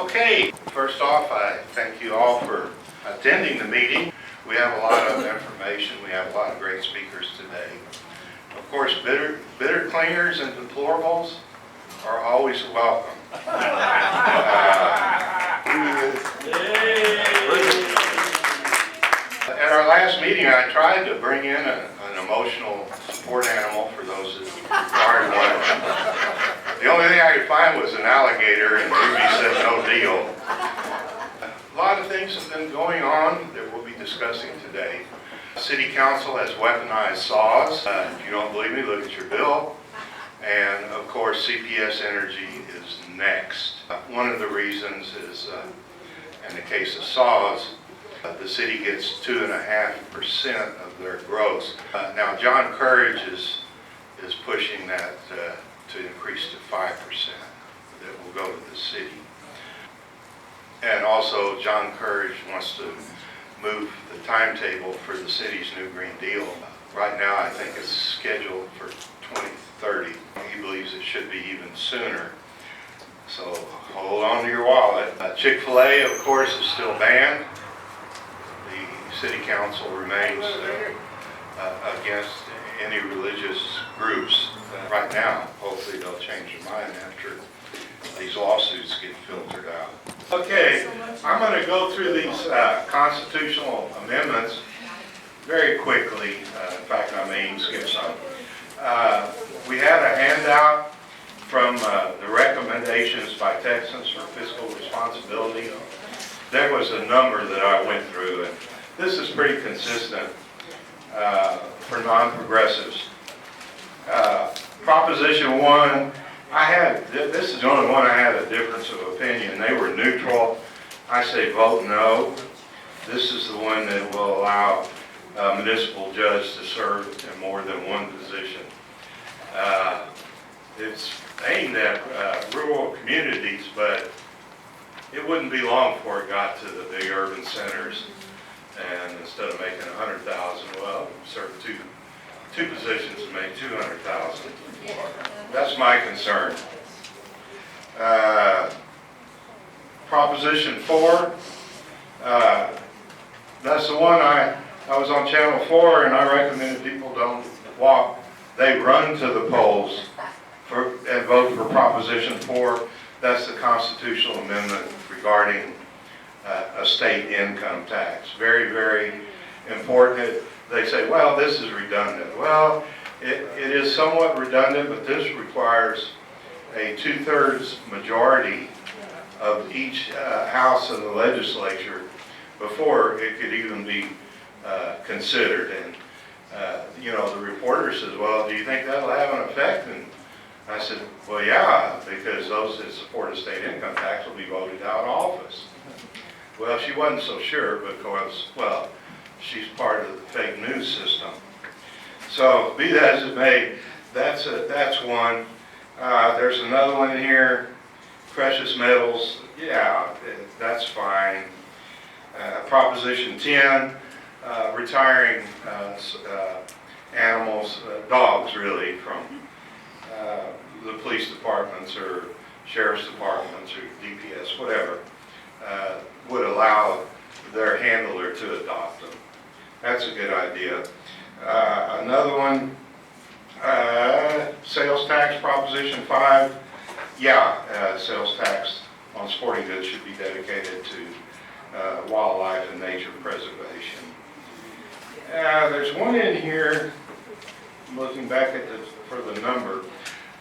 Okay, first off, I thank you all for attending the meeting. We have a lot of information. We have a lot of great speakers today. Of course, bitter cleaners and deplorables are always welcome. At our last meeting, I tried to bring in an emotional support animal for those that required one. The only thing I could find was an alligator, and Ruby said no deal. A lot of things have been going on that we'll be discussing today. City Council has weaponized saws. If you don't believe me, look at your bill. And of course, CPS Energy is next. One of the reasons is, in the case of saws, the city gets 2.5% of their gross. Now, John Courage is pushing that to increase to 5% that will go to the city. And also, John Courage wants to move the timetable for the city's new Green Deal. Right now, I think it's scheduled for 2030. He believes it should be even sooner. So hold on to your wallet. Chick-fil-A, of course, is still banned. The city council remains against any religious groups right now. Hopefully they'll change their mind after these lawsuits get filtered out. Okay, I'm going to go through these constitutional amendments very quickly. In fact, I may even skip some. We had a handout from the recommendations by Texans for fiscal responsibility. There was a number that I went through, and this is pretty consistent for non-progressives. Proposition 1, this is the only one I had a difference of opinion. They were neutral. I say vote no. This is the one that will allow a municipal judge to serve in more than one position. It's aimed at rural communities, but it wouldn't be long before it got to the big urban centers. And instead of making 100,000, well, serve two positions to make 200,000. That's my concern. Proposition 4, that's the one I was on Channel 4, and I recommended people don't walk. They run to the polls and vote for Proposition 4. That's the constitutional amendment regarding a state income tax. Very, very important. They say, well, this is redundant. Well, it is somewhat redundant, but this requires a 2/3 majority of each house in the legislature before it could even be considered. And the reporter says, well, do you think that'll have an effect? And I said, well, yeah, because those that support a state income tax will be voted out of office. Well, she wasn't so sure because, well, she's part of the fake news system. So be that as it may, that's one. There's another one here, precious metals. Yeah, that's fine. Proposition 10, retiring animals, dogs really, from the police departments or sheriff's departments or DPS, whatever, would allow their handler to adopt them. That's a good idea. Another one, sales tax, Proposition 5. Yeah, sales tax on sporting goods should be dedicated to wildlife and nature preservation. There's one in here, I'm looking back at for the number,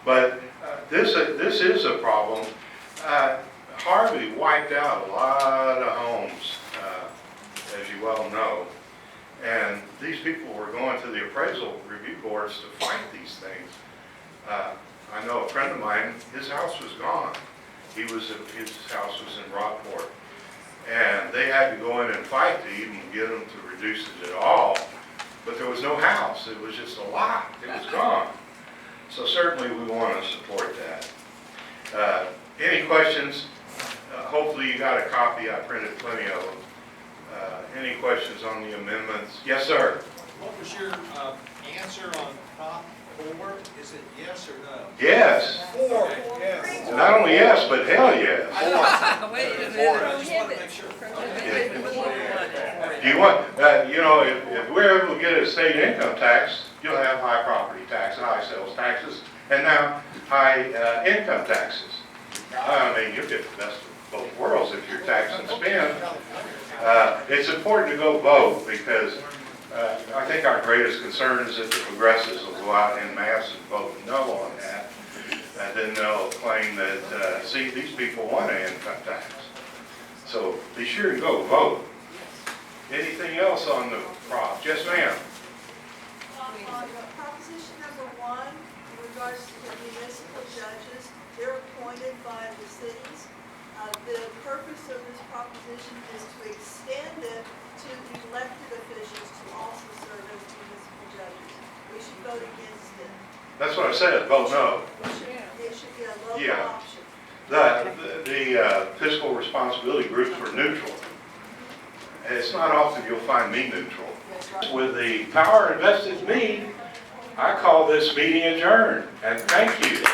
but this is a problem. Harvey wiped out a lot of homes, as you well know, and these people were going to the appraisal review boards to fight these things. I know a friend of mine, his house was gone. His house was in Rockport, and they had to go in and fight to even get them to reduce it at all, but there was no house. It was just a lot. It was gone. So certainly we want to support that. Any questions? Hopefully you got a copy. I printed plenty of them. Any questions on the amendments? Yes, sir. What was your answer on Prop 4, is it yes or no? Yes. 4, yes. Not only yes, but hell yes. Wait a I minute. just want to make sure. Do you want, if we're able to get a state income tax, you'll have high property tax, high sales taxes, and now high income taxes. I mean, you get the best of both worlds if you're tax and spend. It's important to go vote because I think our greatest concern is that the progressives will go out en masse and vote no on that. And then they'll claim that, see, these people want an income tax. So be sure to go vote. Anything else on the prop? Yes, ma'am. On proposition number 1, in regards to the municipal judges, they're appointed by the cities. The purpose of this proposition is to extend it to elected officials to also serve as municipal judges. We should vote against it. That's what I said, vote no. It should be a local Yeah. option. The fiscal responsibility groups were neutral. It's not often you'll find me neutral. With the power invested in me, I call this meeting adjourned, and thank you.